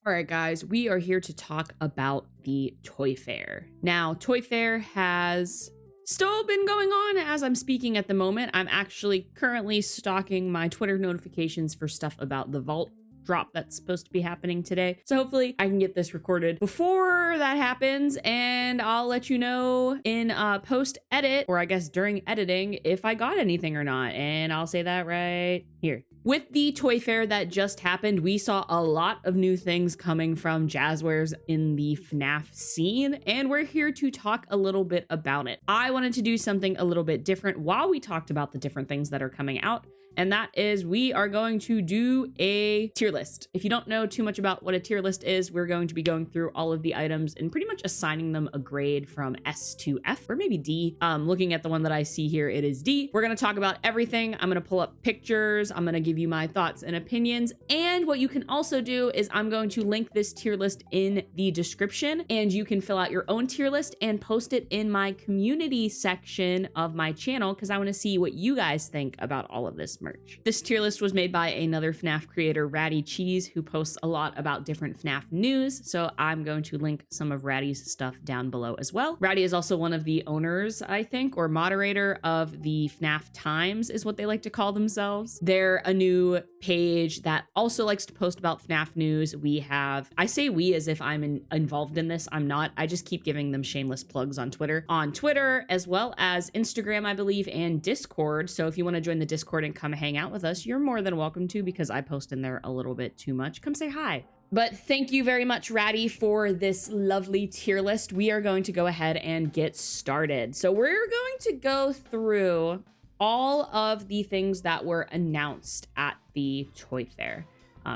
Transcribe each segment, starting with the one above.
All right, guys, we are here to talk about the Toy Fair. Now, Toy Fair has still been going on as I'm speaking at the moment. I'm actually currently stalking my Twitter notifications for stuff about the vault drop that's supposed to be happening today. So hopefully I can get this recorded before that happens, and I'll let you know in post edit, or I guess during editing, if I got anything or not. And I'll say that right here. With the Toy Fair that just happened, we saw a lot of new things coming from Jazzwares in the FNAF scene, and we're here to talk a little bit about it. I wanted to do something a little bit different while we talked about the different things that are coming out, and that is we are going to do a tier list. If you don't know too much about what a tier list is, we're going to be going through all of the items and pretty much assigning them a grade from S to F, or maybe D. Looking at the one that I see here, it is D. We're going to talk about everything. I'm going to pull up pictures. I'm going to give you my thoughts and opinions. And what you can also do is I'm going to link this tier list in the description, and you can fill out your own tier list and post it in my community section of my channel, because I want to see what you guys think about all of this merch. This tier list was made by another FNAF creator, Ratty Cheese, who posts a lot about different FNAF news. So I'm going to link some of Ratty's stuff down below as well. Ratty is also one of the owners, I think, or moderator of the FNAF Times is what they like to call themselves. They're a new page that also likes to post about FNAF news. We have, I say we as if I'm involved in this. I'm not. I just keep giving them shameless plugs on Twitter. On Twitter, as well as Instagram, I believe, and Discord. So if you want to join the Discord and come hang out with us, you're more than welcome to, because I post in there a little bit too much. Come say hi. But thank you very much, Ratty, for this lovely tier list. We are going to go ahead and get started. So we're going to go through all of the things that were announced at the Toy Fair.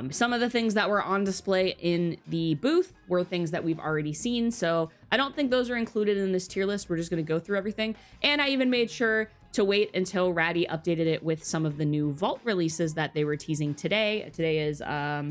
Some of the things that were on display in the booth were things that we've already seen, so I don't think those are included in this tier list. We're just going to go through everything. And I even made sure to wait until Ratty updated it with some of the new vault releases that they were teasing today. Today is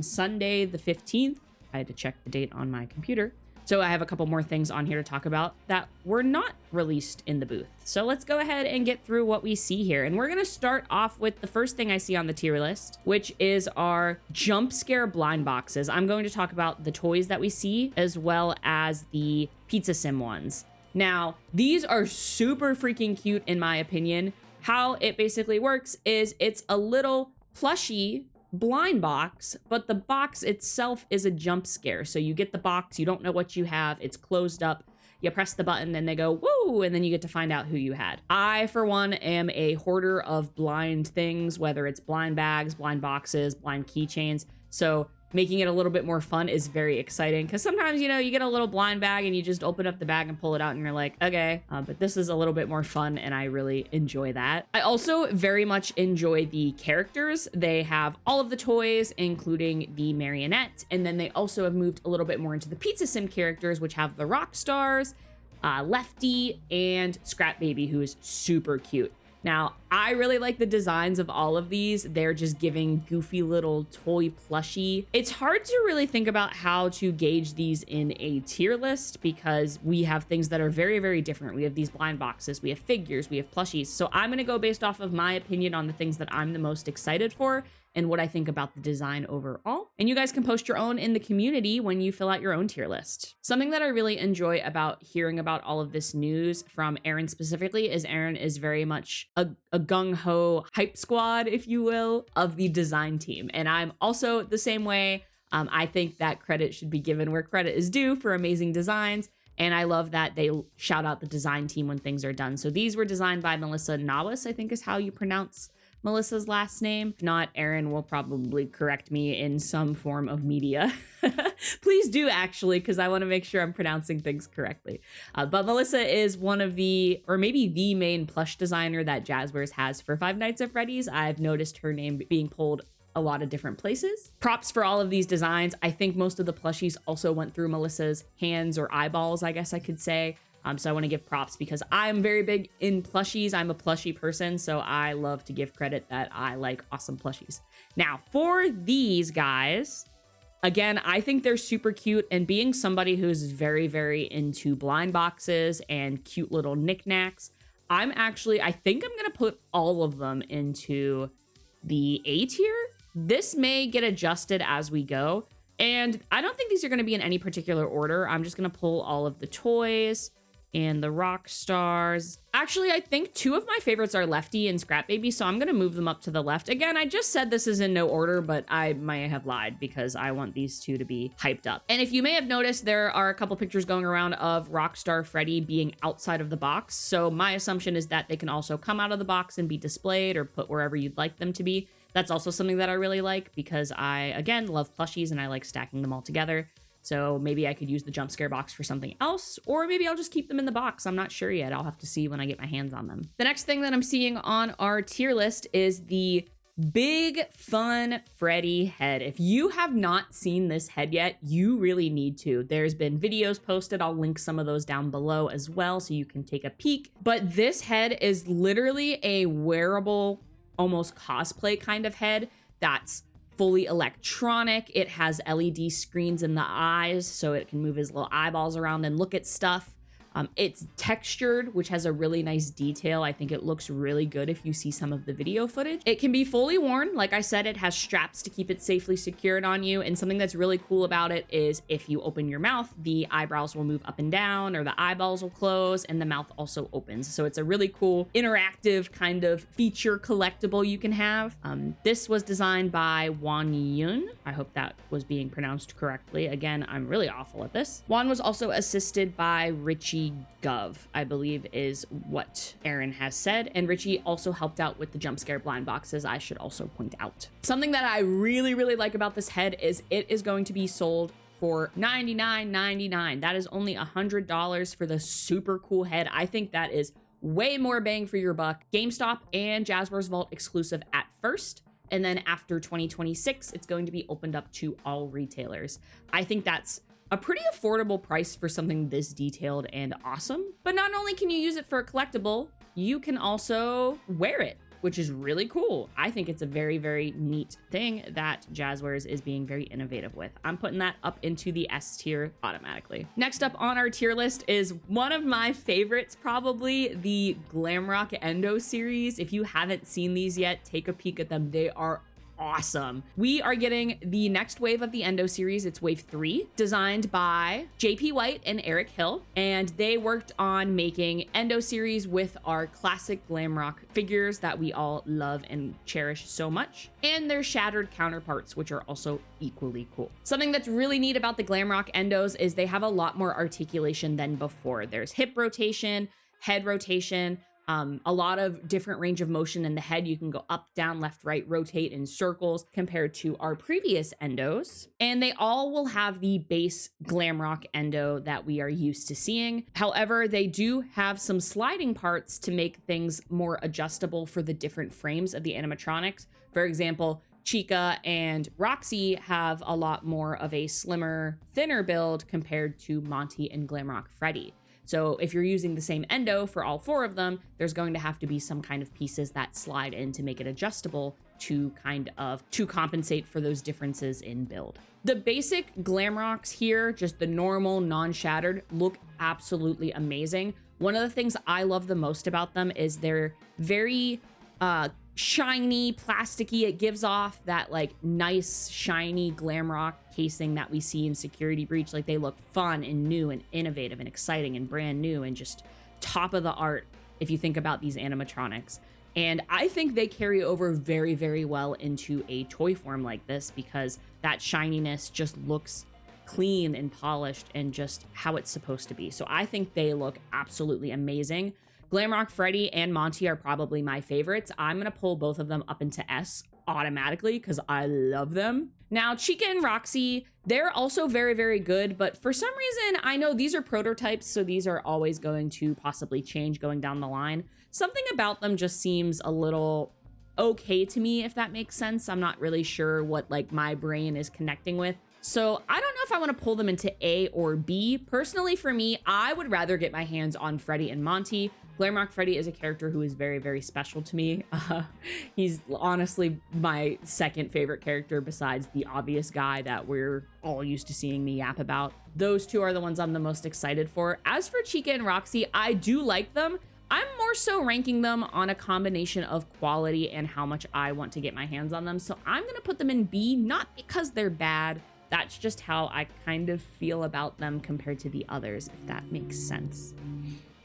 Sunday the 15th. I had to check the date on my computer. So I have a couple more things on here to talk about that were not released in the booth. So let's go ahead and get through what we see here. And we're going to start off with the first thing I see on the tier list, which is our jump scare blind boxes. I'm going to talk about the toys that we see, as well as the pizza sim ones. Now, these are super freaking cute in my opinion. How it basically works is it's a little plushie blind box, but the box itself is a jump scare. So you get the box, you don't know what you have, it's closed up, you press the button and they go woo, and then you get to find out who you had. I, for one, am a hoarder of blind things, whether it's blind bags, blind boxes, blind keychains. So making it a little bit more fun is very exciting, because sometimes, you know, you get a little blind bag and you just open up the bag and pull it out and you're like, okay, but this is a little bit more fun and I really enjoy that. I also very much enjoy the characters. They have all of the toys, including the marionette, and then they also have moved a little bit more into the pizza sim characters, which have the rock stars, Lefty, and Scrap Baby, who is super cute. Now, I really like the designs of all of these. They're just giving goofy little toy plushie. It's hard to really think about how to gauge these in a tier list, because we have things that are very, very different. We have these blind boxes, we have figures, we have plushies. So I'm gonna go based off of my opinion on the things that I'm the most excited for and what I think about the design overall. And you guys can post your own in the community when you fill out your own tier list. Something that I really enjoy about hearing about all of this news from Aaron specifically is Aaron is very much a gung-ho hype squad, if you will, of the design team. And I'm also the same way. I think that credit should be given where credit is due for amazing designs. And I love that they shout out the design team when things are done. So these were designed by Melissa Nawis, I think is how you pronounce Melissa's last name. If not, Aaron will probably correct me in some form of media. Please do, actually, because I want to make sure I'm pronouncing things correctly. But Melissa is one of the, or maybe the main plush designer that Jazzwares has for Five Nights at Freddy's. I've noticed her name being pulled a lot of different places. Props for all of these designs. I think most of the plushies also went through Melissa's hands or eyeballs, I guess I could say. So I want to give props because I'm very big in plushies. I'm a plushie person, so I love to give credit that I like awesome plushies. Now, for these guys, again, I think they're super cute, and being somebody who's very, very into blind boxes and cute little knickknacks, I think I'm going to put all of them into the A tier. This may get adjusted as we go. And I don't think these are going to be in any particular order. I'm just going to pull all of the toys and the rock stars. Actually, I think 2 of my favorites are Lefty and Scrap Baby, so I'm going to move them up to the left. Again, I just said this is in no order, but I might have lied because I want these 2 to be hyped up. And if you may have noticed, there are a couple pictures going around of Rockstar Freddy being outside of the box. So my assumption is that they can also come out of the box and be displayed or put wherever you'd like them to be. That's also something that I really like because I, again, love plushies and I like stacking them all together. So maybe I could use the jump scare box for something else, or maybe I'll just keep them in the box. I'm not sure yet. I'll have to see when I get my hands on them. The next thing that I'm seeing on our tier list is the big fun Freddy head. If you have not seen this head yet, you really need to. There's been videos posted. I'll link some of those down below as well so you can take a peek. But this head is literally a wearable, almost cosplay kind of head that's fully electronic. It has LED screens in the eyes so it can move his little eyeballs around and look at stuff. It's textured, which has a really nice detail. I think it looks really good if you see some of the video footage. It can be fully worn. Like I said, it has straps to keep it safely secured on you. And something that's really cool about it is if you open your mouth, the eyebrows will move up and down, or the eyeballs will close, and the mouth also opens. So it's a really cool interactive kind of feature collectible you can have. This was designed by Wan Yun. I hope that was being pronounced correctly. Again, I'm really awful at this. Wan was also assisted by Richie Gov, I believe is what Aaron has said. And Richie also helped out with the jump scare blind boxes, I should also point out. Something that I really, really like about this head is it is going to be sold for $99.99. That is only $100 for the super cool head. I think that is way more bang for your buck. GameStop and Jazzwares Vault exclusive at first. And then after 2026, it's going to be opened up to all retailers. I think that's a pretty affordable price for something this detailed and awesome. But not only can you use it for a collectible, you can also wear it, which is really cool. I think it's a very, very neat thing that Jazzwares is being very innovative with. I'm putting that up into the S tier automatically. Next up on our tier list is one of my favorites, probably the Glamrock Endo series. If you haven't seen these yet, take a peek at them. They are awesome. We are getting the next wave of the Endo series. It's wave 3, designed by JP White and Eric Hill. And they worked on making Endo series with our classic Glamrock figures that we all love and cherish so much, and their shattered counterparts, which are also equally cool. Something that's really neat about the Glamrock Endos is they have a lot more articulation than before. There's hip rotation, head rotation, a lot of different range of motion in the head. You can go up, down, left, right, rotate in circles compared to our previous endos. And they all will have the base Glamrock endo that we are used to seeing. However, they do have some sliding parts to make things more adjustable for the different frames of the animatronics. For example, Chica and Roxy have a lot more of a slimmer, thinner build compared to Monty and Glamrock Freddy. So if you're using the same endo for all 4 of them, there's going to have to be some kind of pieces that slide in to make it adjustable to compensate for those differences in build. The basic Glamrocks here, just the normal non-shattered, look absolutely amazing. One of the things I love the most about them is they're very shiny, plasticky. It gives off that like nice, shiny Glamrock casing that we see in Security Breach. Like they look fun and new and innovative and exciting and brand new and just top of the art if you think about these animatronics. And I think they carry over very, very well into a toy form like this because that shininess just looks clean and polished and just how it's supposed to be. So I think they look absolutely amazing. Glamrock Freddy and Monty are probably my favorites. I'm going to pull both of them up into S automatically because I love them. Now, Chica and Roxy, they're also very, very good, but for some reason, I know these are prototypes, so these are always going to possibly change going down the line. Something about them just seems a little okay to me, if that makes sense. I'm not really sure what like my brain is connecting with. So I don't know if I want to pull them into A or B. Personally, for me, I would rather get my hands on Freddy and Monty. Glamrock Freddy is a character who is very, very special to me. He's honestly my second favorite character besides the obvious guy that we're all used to seeing me yap about. Those 2 are the ones I'm the most excited for. As for Chica and Roxy, I do like them. I'm more so ranking them on a combination of quality and how much I want to get my hands on them. So I'm going to put them in B, not because they're bad, That's just how I kind of feel about them compared to the others, if that makes sense.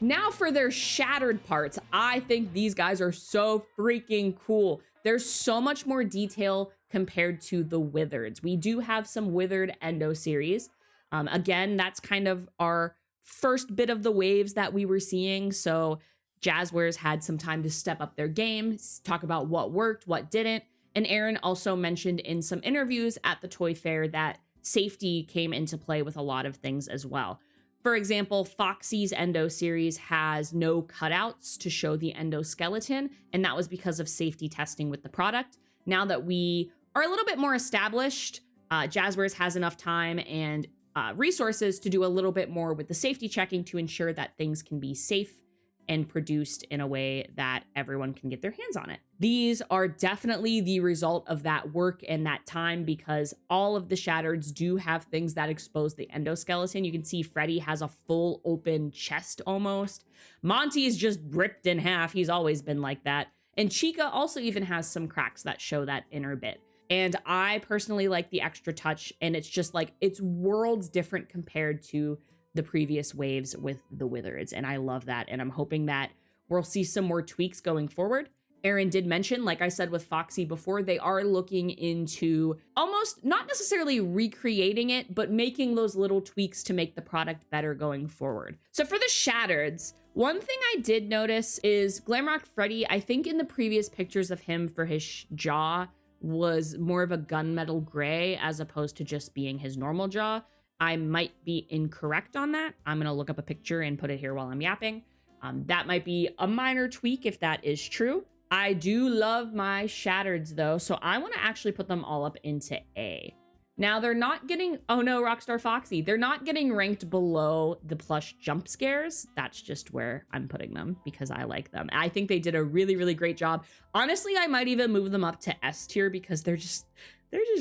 Now for their shattered parts, I think these guys are so freaking cool. There's so much more detail compared to the withereds. We do have some withered endo series. Again, that's kind of our first bit of the waves that we were seeing. So Jazzwares had some time to step up their game, talk about what worked, what didn't. And Aaron also mentioned in some interviews at the toy fair that safety came into play with a lot of things as well. For example, Foxy's endo series has no cutouts to show the endoskeleton, and that was because of safety testing with the product. Now that we are a little bit more established, Jazzwares has enough time and resources to do a little bit more with the safety checking to ensure that things can be safe and produced in a way that everyone can get their hands on it. These are definitely the result of that work and that time, because all of the shattereds do have things that expose the endoskeleton. You can see Freddy has a full open chest almost. Monty is just ripped in half. He's always been like that. And Chica also even has some cracks that show that inner bit. And I personally like the extra touch, and it's just like, it's worlds different compared to the previous waves with the withereds, and I love that, and I'm hoping that we'll see some more tweaks going forward. Aaron did mention, like I said with Foxy before, they are looking into almost not necessarily recreating it, but making those little tweaks to make the product better going forward. So for the shattereds, one thing I did notice is Glamrock Freddy, I think in the previous pictures of him for his jaw was more of a gunmetal gray as opposed to just being his normal jaw. I might be incorrect on that. I'm going to look up a picture and put it here while I'm yapping. That might be a minor tweak if that is true. I do love my shattereds though, so I want to actually put them all up into A. Now they're not getting, oh no, Rockstar Foxy, they're not getting ranked below the plush jump scares. That's just where I'm putting them because I like them. I think they did a really, really great job. Honestly, I might even move them up to S tier because they're just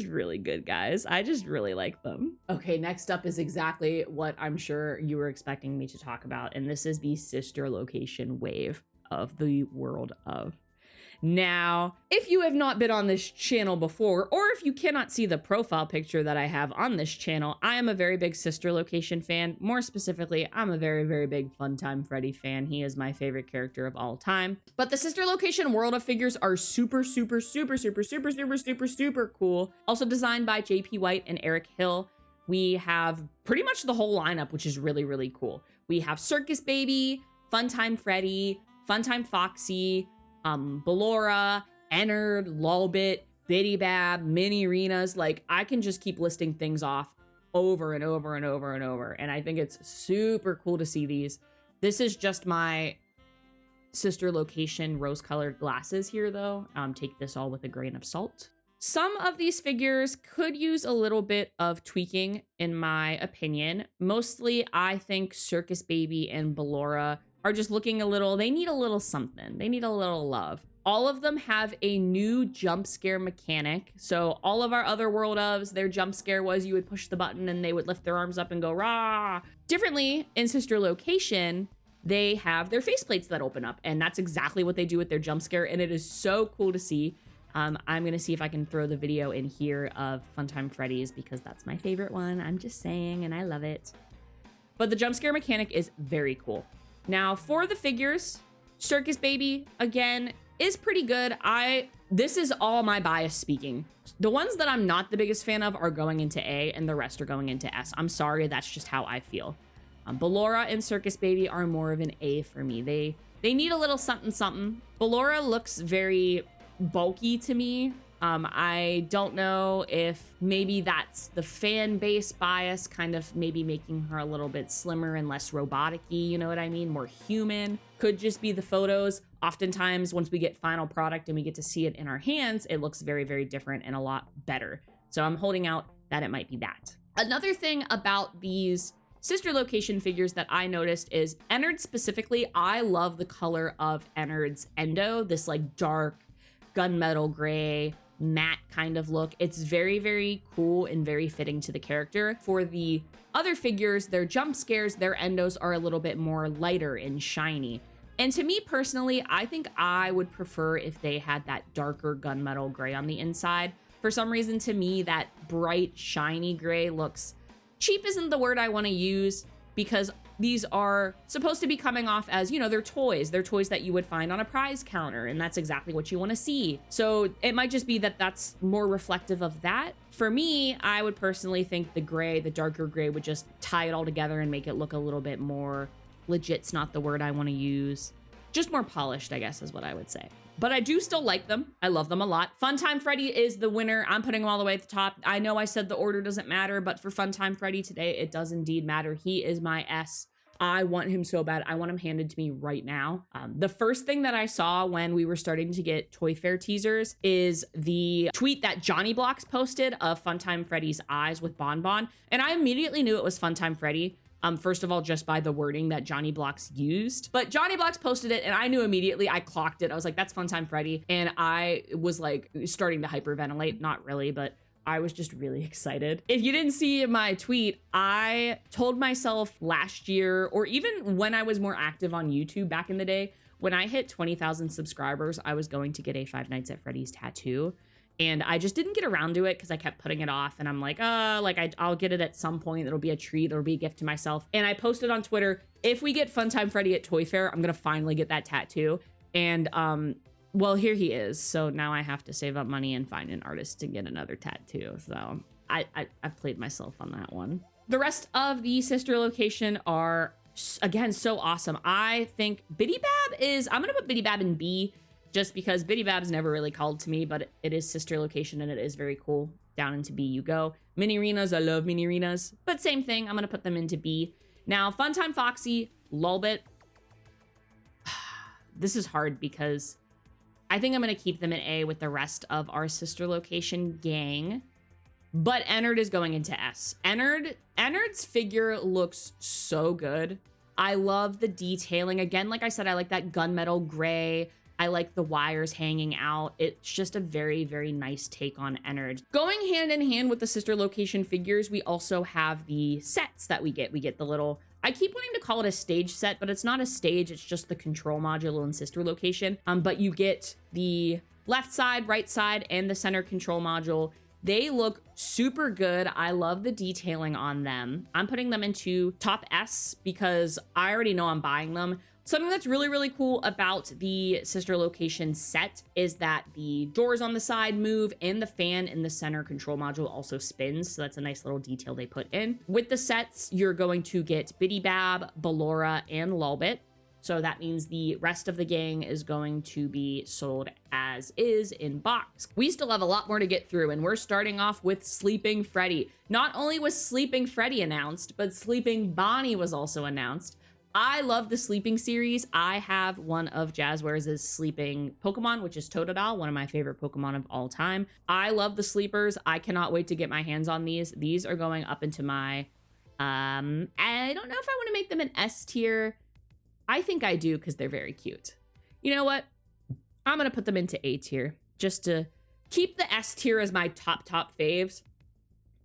really good, guys. I just really like them. Okay, next up is exactly what I'm sure you were expecting me to talk about, and this is the sister location wave of the world of. Now, if you have not been on this channel before, or if you cannot see the profile picture that I have on this channel, I am a very big sister location fan. More specifically, I'm a very, very big Funtime Freddy fan. He is my favorite character of all time. But the sister location world of figures are super, super, super, super, super, super, super, super cool. Also designed by JP White and Eric Hill. We have pretty much the whole lineup, which is really, really cool. We have Circus Baby, Funtime Freddy, Funtime Foxy, Ballora, Ennard, Lolbit, Biddy Bab, Mini Renas. Like, I can just keep listing things off over and over and over and over. And I think it's super cool to see these. This is just my sister location rose-colored glasses here, though. Take this all with a grain of salt. Some of these figures could use a little bit of tweaking, in my opinion. Mostly, I think Circus Baby and Ballora are just looking a little, they need a little something. They need a little love. All of them have a new jump scare mechanic. So all of our other world ofs, their jump scare was you would push the button and they would lift their arms up and go rah. Differently, in Sister Location, they have their faceplates that open up, and that's exactly what they do with their jump scare, and it is so cool to see. I'm gonna see if I can throw the video in here of Funtime Freddy's because that's my favorite one. I'm just saying, and I love it. But the jump scare mechanic is very cool. Now, for the figures, Circus Baby, again, is pretty good. This is all my bias speaking. The ones that I'm not the biggest fan of are going into A, and the rest are going into S. I'm sorry, that's just how I feel. Ballora and Circus Baby are more of an A for me. They need a little something something. Ballora looks very bulky to me. I don't know if maybe that's the fan base bias, kind of maybe making her a little bit slimmer and less robotic-y, you know what I mean? More human. Could just be the photos. Oftentimes, once we get final product and we get to see it in our hands, it looks very, very different and a lot better. So I'm holding out that it might be that. Another thing about these sister location figures that I noticed is Ennard specifically. I love the color of Ennard's endo, this like dark gunmetal gray, matte kind of look. It's very, very cool and very fitting to the character. For the other figures, their jump scares, their endos are a little bit more lighter and shiny. And to me personally, I think I would prefer if they had that darker gunmetal gray on the inside. For some reason, to me, that bright, shiny gray looks cheap isn't the word I want to use, because these are supposed to be coming off as, you know, they're toys. They're toys that you would find on a prize counter, and that's exactly what you want to see. So it might just be that that's more reflective of that. For me, I would personally think the gray, the darker gray, would just tie it all together and make it look a little bit more legit's not the word I want to use. Just more polished, I guess, is what I would say. But I do still like them. I love them a lot. Funtime Freddy is the winner. I'm putting him all the way at the top. I know I said the order doesn't matter, but for Funtime Freddy today, it does indeed matter. He is my S. I want him so bad. I want him handed to me right now. The first thing that I saw when we were starting to get Toy Fair teasers is the tweet that Johnny Blocks posted of Funtime Freddy's eyes with Bon Bon. And I immediately knew it was Funtime Freddy. First of all, just by the wording that Johnny Blocks used. But Johnny Blocks posted it, and I knew immediately. I clocked it. I was like, that's Funtime Freddy. And I was like starting to hyperventilate. Not really, but I was just really excited. If you didn't see my tweet, I told myself last year, or even when I was more active on YouTube back in the day, when I hit 20,000 subscribers, I was going to get a Five Nights at Freddy's tattoo. And I just didn't get around to it because I kept putting it off. And I'm like, I'll get it at some point. It'll be a treat. It'll be a gift to myself. And I posted on Twitter, if we get Funtime Freddy at Toy Fair, I'm going to finally get that tattoo. And, well, here he is. So now I have to save up money and find an artist to get another tattoo. So I played myself on that one. The rest of the sister location are, again, so awesome. I think Biddy Bab is, I'm going to put Biddy Bab in B, just because Biddy Bab's never really called to me, but it is sister location and it is very cool. Down into B you go. Mini Arenas, I love Mini Arenas, but same thing. I'm going to put them into B. Now, Funtime Foxy, Lulbit. This is hard because I think I'm going to keep them in A with the rest of our sister location gang. But Ennard is going into S. Ennard's figure looks so good. I love the detailing. Again, like I said, I like that gunmetal gray. I like the wires hanging out. It's just a very, very nice take on Ennard. Going hand in hand with the sister location figures, we also have the sets that we get. We get the little, I keep wanting to call it a stage set, but it's not a stage. It's just the control module in sister location. But you get the left side, right side, and the center control module. They look super good. I love the detailing on them. I'm putting them into top S because I already know I'm buying them. Something that's really, really cool about the sister location set is that the doors on the side move and the fan in the center control module also spins. So that's a nice little detail they put in. With the sets, you're going to get Biddy Bab, Ballora, and Lulbit. So that means the rest of the gang is going to be sold as is in box. We still have a lot more to get through, and we're starting off with Sleeping Freddy. Not only was Sleeping Freddy announced, but Sleeping Bonnie was also announced. I love the Sleeping series. I have one of Jazzwares' sleeping Pokemon, which is Totodile, one of my favorite Pokemon of all time. I love the sleepers. I cannot wait to get my hands on these. These are going up into my, I don't know if I want to make them an S tier. I think I do because they're very cute. You know what? I'm going to put them into A tier just to keep the S tier as my top faves.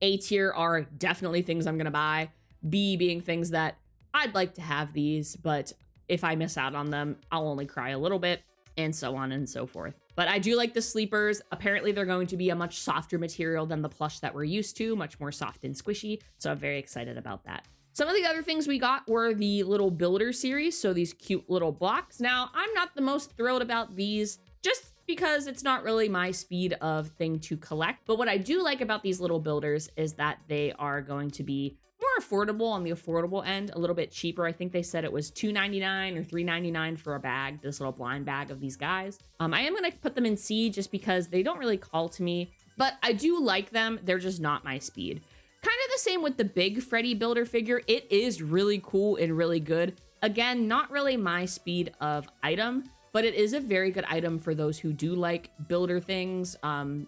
A tier are definitely things I'm going to buy. B being things that I'd like to have these, but if I miss out on them, I'll only cry a little bit, and so on and so forth. But I do like the sleepers. Apparently, they're going to be a much softer material than the plush that we're used to, much more soft and squishy, so I'm very excited about that. Some of the other things we got were the little builder series, so these cute little blocks. Now, I'm not the most thrilled about these, just because it's not really my speed of thing to collect. But what I do like about these little builders is that they are going to be more affordable on the affordable end, a little bit cheaper. I think they said it was $2.99 or $3.99 for a bag, this little blind bag of these guys. I am going to put them in C just because they don't really call to me, but I do like them. They're just not my speed. Kind of the same with the big Freddy builder figure. It is really cool and really good. Again, not really my speed of item, but it is a very good item for those who do like builder things.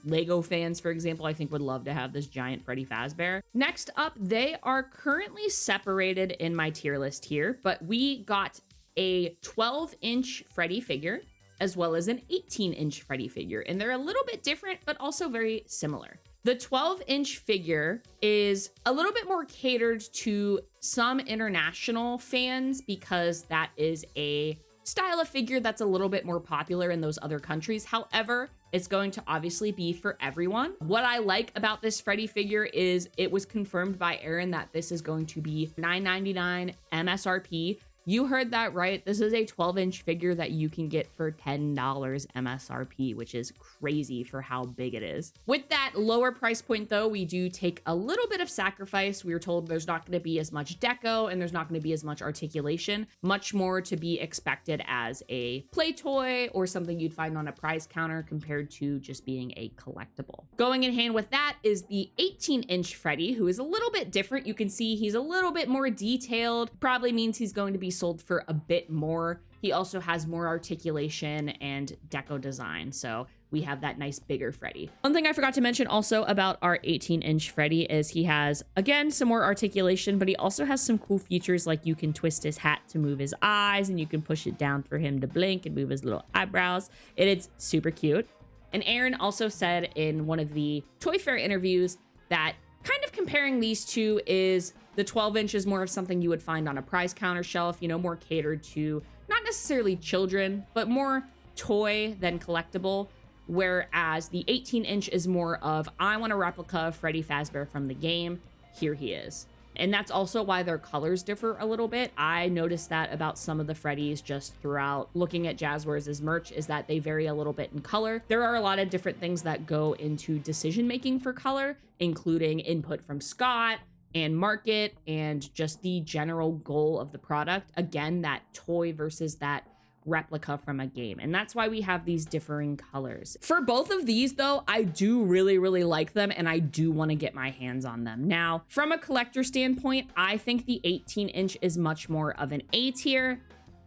Lego fans, for example, I think would love to have this giant Freddy Fazbear. Next up, they are currently separated in my tier list here, but we got a 12-inch Freddy figure as well as an 18-inch Freddy figure, and they're a little bit different, but also very similar. The 12-inch figure is a little bit more catered to some international fans because that is a style of figure that's a little bit more popular in those other countries. However, It's going to obviously be for everyone. What I like about this Freddy figure is it was confirmed by Aaron that this is going to be $9.99 MSRP. You heard that right. This is a 12-inch figure that you can get for $10 MSRP, which is crazy for how big it is. With that lower price point, though, we do take a little bit of sacrifice. We were told there's not going to be as much deco and there's not going to be as much articulation, much more to be expected as a play toy or something you'd find on a prize counter compared to just being a collectible. Going in hand with that is the 18-inch Freddy, who is a little bit different. You can see he's a little bit more detailed, probably means he's going to be sold for a bit more. He also has more articulation and deco design, so we have that nice bigger Freddy. One thing I forgot to mention also about our 18-inch Freddy is he has, again, some more articulation, but he also has some cool features like you can twist his hat to move his eyes and you can push it down for him to blink and move his little eyebrows. It's super cute. And Aaron also said in one of the Toy Fair interviews that kind of comparing these two is the 12-inch is more of something you would find on a prize counter shelf, you know, more catered to not necessarily children, but more toy than collectible. Whereas the 18-inch is more of, I want a replica of Freddy Fazbear from the game. Here he is. And that's also why their colors differ a little bit. I noticed that about some of the Freddys just throughout looking at Jazzwares' merch, is that they vary a little bit in color. There are a lot of different things that go into decision making for color, including input from Scott and market and just the general goal of the product. Again, that toy versus that replica from a game. And that's why we have these differing colors. For both of these, though, I do really, really like them and I do want to get my hands on them. Now, from a collector standpoint, I think the 18-inch is much more of an A tier.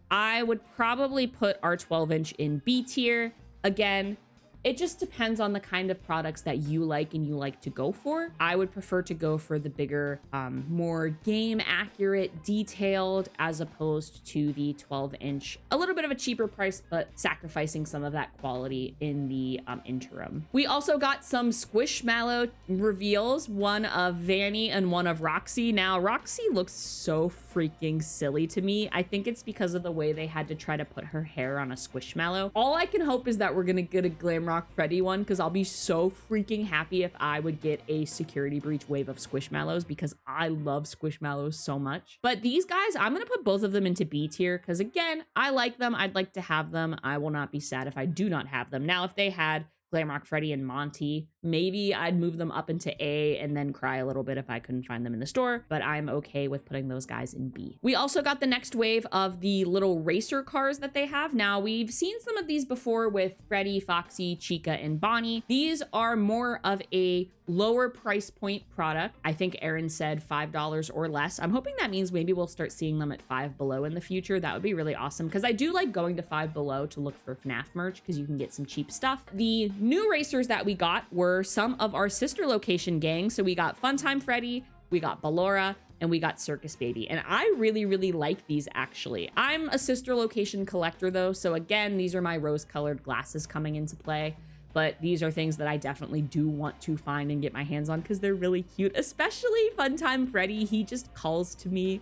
I would probably put our 12-inch in B tier. Again, it just depends on the kind of products that you like and you like to go for. I would prefer to go for the bigger, more game accurate, detailed, as opposed to the 12-inch. A little bit of a cheaper price, but sacrificing some of that quality in the interim. We also got some Squishmallow reveals, one of Vanny and one of Roxy. Now, Roxy looks so freaking silly to me. I think it's because of the way they had to try to put her hair on a Squishmallow. All I can hope is that we're gonna get a Glamrock Freddy one, because I'll be so freaking happy if I would get a security breach wave of Squishmallows, because I love Squishmallows so much. But these guys, I'm gonna put both of them into B tier, because again, I like them. I'd like to have them. I will not be sad if I do not have them. Now, if they had Glamrock Freddy and Monty, maybe I'd move them up into A and then cry a little bit if I couldn't find them in the store, but I'm okay with putting those guys in B. We also got the next wave of the little racer cars that they have. Now, we've seen some of these before with Freddy, Foxy, Chica, and Bonnie. These are more of a lower price point product. I think Aaron said $5 or less. I'm hoping that means maybe we'll start seeing them at Five Below in the future. That would be really awesome, because I do like going to Five Below to look for FNAF merch, because you can get some cheap stuff. The new racers that we got were some of our sister location gang. So we got Funtime Freddy, we got Ballora, and we got Circus Baby. And I really, really like these, actually. I'm a sister location collector, though. So again, these are my rose-colored glasses coming into play. But these are things that I definitely do want to find and get my hands on, because they're really cute, especially Funtime Freddy. He just calls to me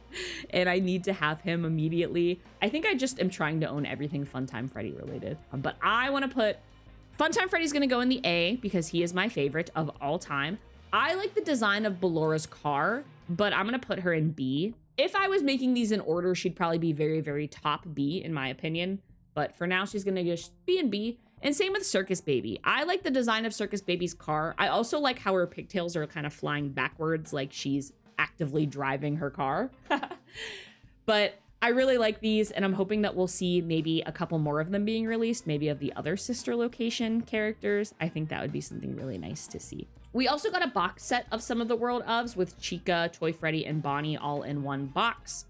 and I need to have him immediately. I think I just am trying to own everything Funtime Freddy related. But I want to put Funtime Freddy's going to go in the A, because he is my favorite of all time. I like the design of Ballora's car, but I'm going to put her in B. If I was making these in order, she'd probably be very, very top B in my opinion. But for now, she's going to just be in B. And same with Circus Baby. I like the design of Circus Baby's car. I also like how her pigtails are kind of flying backwards, like she's actively driving her car. But I really like these, and I'm hoping that we'll see maybe a couple more of them being released, maybe of the other sister location characters. I think that would be something really nice to see. We also got a box set of some of the World ofs with Chica, Toy Freddy, and Bonnie all in one box.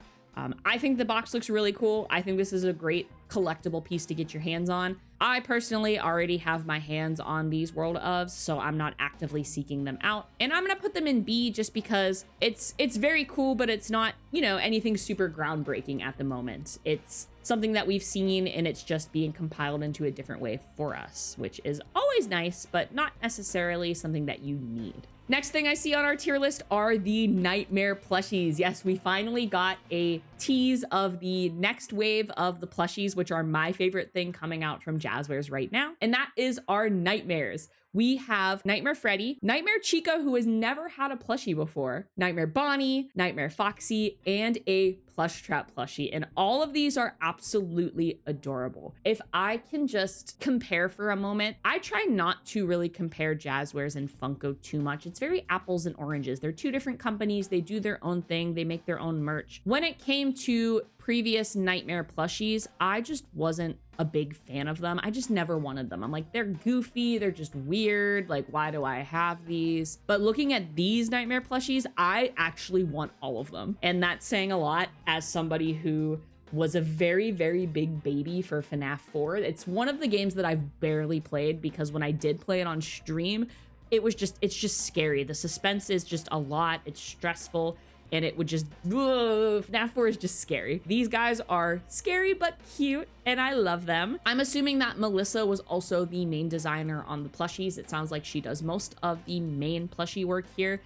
I think the box looks really cool. I think this is a great collectible piece to get your hands on. I personally already have my hands on these World ofs, so I'm not actively seeking them out. And I'm gonna put them in B just because it's very cool, but it's not, you know, anything super groundbreaking at the moment. It's something that we've seen and it's just being compiled into a different way for us, which is always nice, but not necessarily something that you need. Next thing I see on our tier list are the Nightmare plushies. Yes, we finally got a tease of the next wave of the plushies, which are my favorite thing coming out from Jazzwares right now. And that is our Nightmares. We have Nightmare Freddy, Nightmare Chica, who has never had a plushie before, Nightmare Bonnie, Nightmare Foxy, and a Plush Trap plushie. And all of these are absolutely adorable. If I can just compare for a moment, I try not to really compare Jazzwares and Funko too much. It's very apples and oranges. They're two different companies. They do their own thing. They make their own merch. When it came to previous Nightmare plushies, I just wasn't a big fan of them. I just never wanted them. I'm like, they're goofy, they're just weird, like why do I have these? But looking at these Nightmare plushies, I actually want all of them. And that's saying a lot as somebody who was a very, very big baby for FNAF 4. It's one of the games that I've barely played because when I did play it on stream, it's just scary. The suspense is just a lot, it's stressful. And it would just, FNAF 4 is just scary. These guys are scary but cute, and I love them. I'm assuming that Melissa was also the main designer on the plushies. It sounds like she does most of the main plushie work here.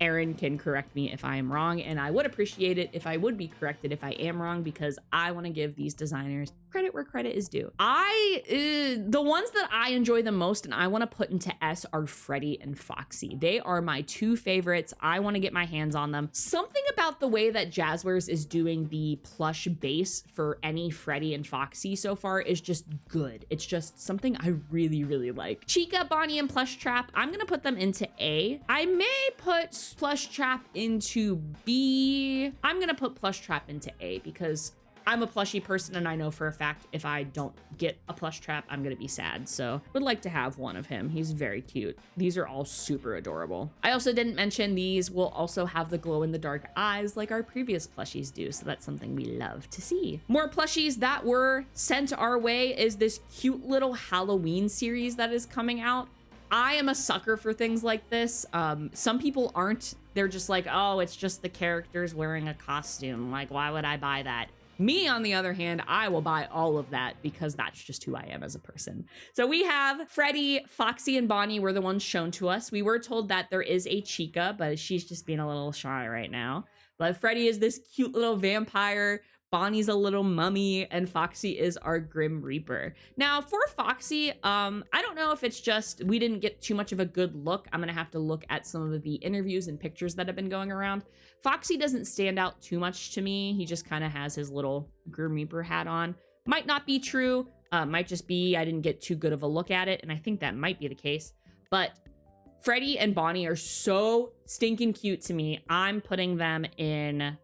Aaron can correct me if I am wrong, and I would appreciate it if I would be corrected if I am wrong, because I want to give these designers credit where credit is due. The ones that I enjoy the most and I want to put into S are Freddy and Foxy. They are my two favorites. I want to get my hands on them. Something about the way that Jazzwares is doing the plush base for any Freddy and Foxy so far is just good. It's just something I really, really like. Chica, Bonnie, and Plush Trap, I'm going to put them into A. I may put Plush Trap into B. I'm going to put Plush Trap into A because I'm a plushie person, and I know for a fact if I don't get a Plush Trap, I'm gonna be sad. So would like to have one of him. He's very cute. These are all super adorable. I also didn't mention these will also have the glow in the dark eyes like our previous plushies do. So that's something we love to see. More plushies that were sent our way is this cute little Halloween series that is coming out. I am a sucker for things like this. Some people aren't. They're just like, oh, it's just the characters wearing a costume. Like, why would I buy that? Me, on the other hand, I will buy all of that because that's just who I am as a person. So we have Freddy, Foxy, and Bonnie were the ones shown to us. We were told that there is a Chica, but she's just being a little shy right now. But Freddy is this cute little vampire. Bonnie's a little mummy, and Foxy is our Grim Reaper. Now, for Foxy, I don't know if it's just we didn't get too much of a good look. I'm gonna have to look at some of the interviews and pictures that have been going around. Foxy doesn't stand out too much to me. He just kind of has his little Grim Reaper hat on. Might not be true. Might just be I didn't get too good of a look at it, and I think that might be the case. But Freddy and Bonnie are so stinking cute to me. I'm putting them in...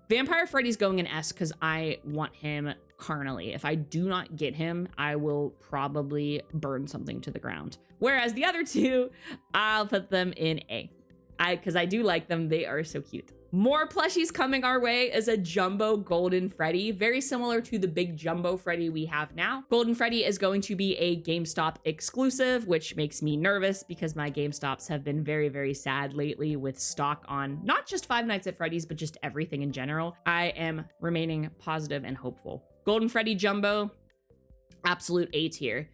Vampire Freddy's going in S because I want him carnally. If I do not get him, I will probably burn something to the ground. Whereas the other two, I'll put them in A. Because I do like them. They are so cute. More plushies coming our way is a Jumbo Golden Freddy, very similar to the big Jumbo Freddy we have now. Golden Freddy is going to be a GameStop exclusive, which makes me nervous because my GameStops have been very, very sad lately with stock on not just Five Nights at Freddy's, but just everything in general. I am remaining positive and hopeful. Golden Freddy Jumbo, absolute A tier.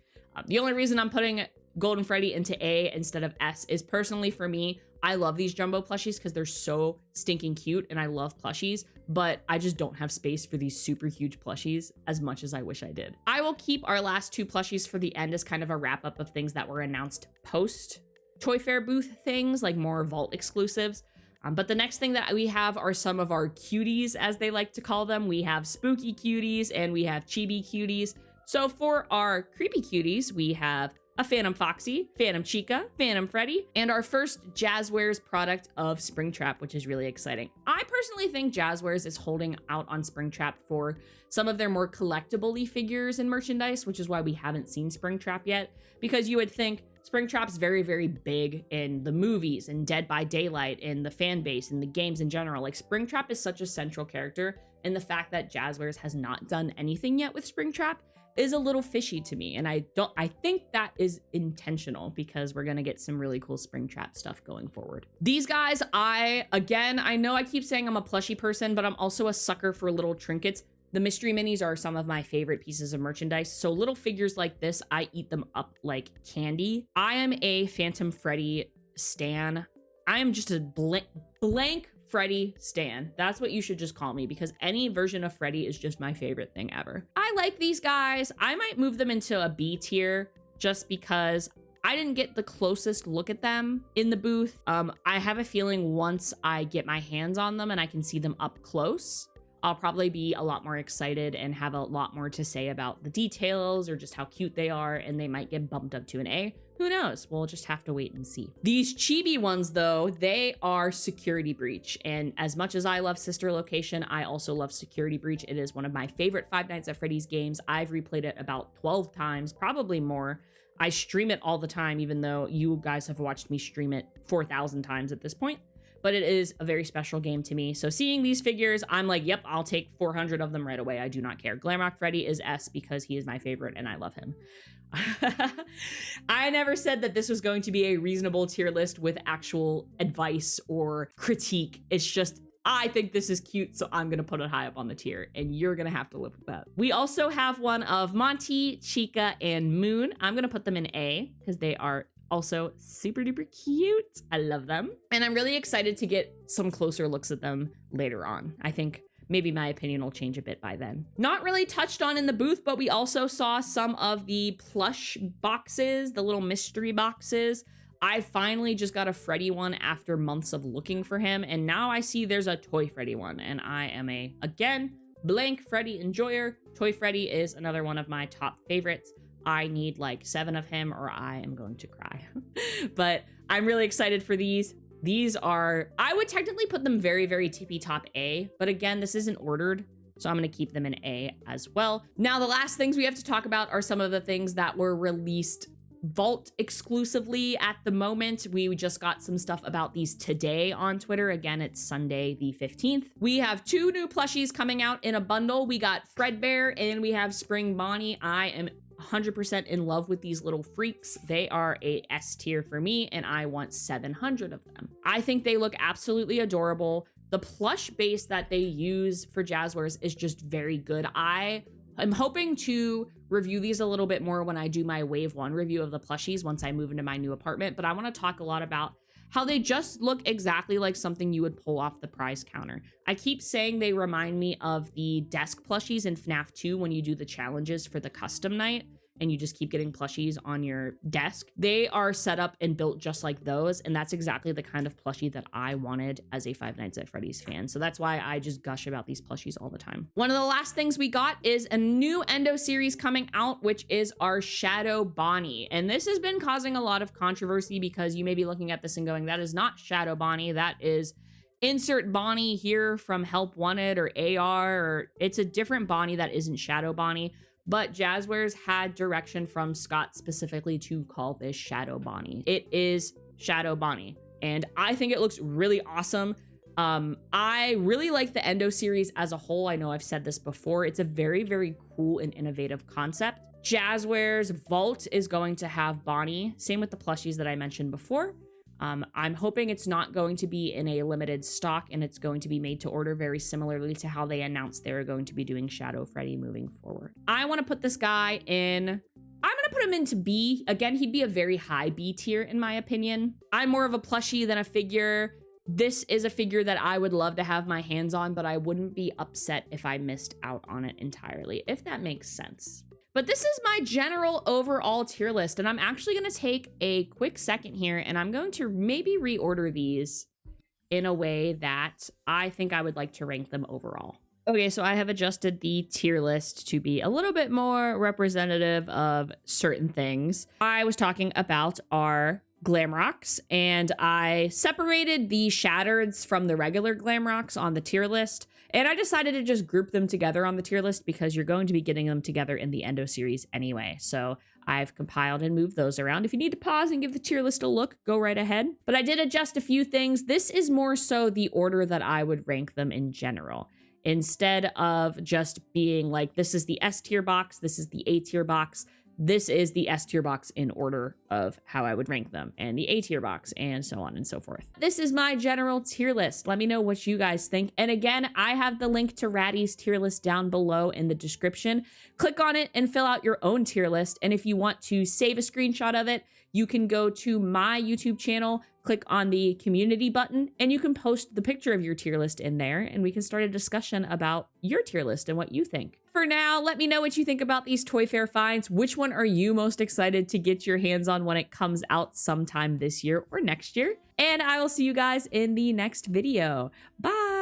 The only reason I'm putting Golden Freddy into A instead of S is personally for me, I love these Jumbo plushies because they're so stinking cute and I love plushies, but I just don't have space for these super huge plushies as much as I wish I did. I will keep our last two plushies for the end as kind of a wrap up of things that were announced post Toy Fair booth things, like more vault exclusives. But the next thing that we have are some of our cuties, as they like to call them. We have spooky cuties and we have chibi cuties. So for our creepy cuties, we have a Phantom Foxy, Phantom Chica, Phantom Freddy, and our first Jazzwares product of Springtrap, which is really exciting. I personally think Jazzwares is holding out on Springtrap for some of their more collectible-y figures and merchandise, which is why we haven't seen Springtrap yet, because you would think Springtrap's very, very big in the movies and Dead by Daylight and the fan base and the games in general. Like, Springtrap is such a central character, and the fact that Jazzwares has not done anything yet with Springtrap is a little fishy to me, and I think that is intentional because we're gonna get some really cool Springtrap stuff going forward. These guys, I know I keep saying I'm a plushie person, but I'm also a sucker for little trinkets. The mystery minis are some of my favorite pieces of merchandise, so little figures like this, I eat them up like candy. I am a Phantom Freddy stan. I am just a blank Freddy stan. That's what you should just call me, because any version of Freddy is just my favorite thing ever. I like these guys. I might move them into a B tier just because I didn't get the closest look at them in the booth. I have a feeling once I get my hands on them and I can see them up close, I'll probably be a lot more excited and have a lot more to say about the details or just how cute they are, and they might get bumped up to an A. Who knows? We'll just have to wait and see. These chibi ones, though, they are Security Breach. And as much as I love Sister Location, I also love Security Breach. It is one of my favorite Five Nights at Freddy's games. I've replayed it about 12 times, probably more. I stream it all the time, even though you guys have watched me stream it 4,000 times at this point. But it is a very special game to me. So seeing these figures, I'm like, yep, I'll take 400 of them right away. I do not care. Glamrock Freddy is S because he is my favorite and I love him. I never said that this was going to be a reasonable tier list with actual advice or critique. It's just, I think this is cute, so I'm gonna put it high up on the tier, and you're gonna have to live with that. We also have one of Monty, Chica, and Moon. I'm gonna put them in A because they are also super duper cute. I love them. And I'm really excited to get some closer looks at them later on. I think maybe my opinion will change a bit by then. Not really touched on in the booth, but we also saw some of the plush boxes, the little mystery boxes. I finally just got a Freddy one after months of looking for him, and now I see there's a Toy Freddy one, and I am a, again, blank Freddy enjoyer. Toy Freddy is another one of my top favorites. I need like 7 of him or I am going to cry. But I'm really excited for these. These are, I would technically put them very, very tippy top A, but again, this isn't ordered, so I'm gonna keep them in A as well. Now, the last things we have to talk about are some of the things that were released Vault exclusively at the moment. We just got some stuff about these today on Twitter. Again, it's Sunday the 15th. We have 2 new plushies coming out in a bundle. We got Fredbear and we have Spring Bonnie. I am 100% in love with these little freaks. They are a S tier for me, and I want 700 of them. I think they look absolutely adorable. The plush base that they use for Jazzwares is just very good. I'm hoping to review these a little bit more when I do my Wave 1 review of the plushies once I move into my new apartment, but I want to talk a lot about how they just look exactly like something you would pull off the prize counter. I keep saying they remind me of the desk plushies in FNAF 2 when you do the challenges for the custom night and you just keep getting plushies on your desk. They are set up and built just like those, and that's exactly the kind of plushie that I wanted as a Five Nights at Freddy's fan. So that's why I just gush about these plushies all the time. One of the last things we got is a new Endo series coming out, which is our Shadow Bonnie. And this has been causing a lot of controversy because you may be looking at this and going, that is not Shadow Bonnie, that is insert Bonnie here from Help Wanted or AR, or it's a different Bonnie that isn't Shadow Bonnie. But Jazzwares had direction from Scott specifically to call this Shadow Bonnie. It is Shadow Bonnie, and I think it looks really awesome. I really like the Endo series as a whole. I know I've said this before. It's a very, very cool and innovative concept. Jazzwares Vault is going to have Bonnie. Same with the plushies that I mentioned before. I'm hoping it's not going to be in a limited stock and it's going to be made to order very similarly to how they announced they were going to be doing Shadow Freddy moving forward. I want to put this guy in, I'm going to put him into B. Again, he'd be a very high B tier in my opinion. I'm more of a plushie than a figure. This is a figure that I would love to have my hands on, but I wouldn't be upset if I missed out on it entirely, if that makes sense. But this is my general overall tier list, and I'm actually going to take a quick second here, and I'm going to maybe reorder these in a way that I think I would like to rank them overall. Okay, so I have adjusted the tier list to be a little bit more representative of certain things. I was talking about our Glamrocks, and I separated the Shattereds from the regular Glamrocks on the tier list, and I decided to just group them together on the tier list because you're going to be getting them together in the Endo series anyway. So I've compiled and moved those around. If you need to pause and give the tier list a look, go right ahead. But I did adjust a few things. This is more so the order that I would rank them in general, instead of just being like, this is the S tier box, this is the A tier box. This is the S tier box in order of how I would rank them, and the A tier box, and so on and so forth. This is my general tier list. Let me know what you guys think. And again, I have the link to Ratty's tier list down below in the description. Click on it and fill out your own tier list. And if you want to save a screenshot of it, you can go to my YouTube channel, click on the community button and you can post the picture of your tier list in there and we can start a discussion about your tier list and what you think. For now, let me know what you think about these Toy Fair finds. Which one are you most excited to get your hands on when it comes out sometime this year or next year? And I will see you guys in the next video. Bye!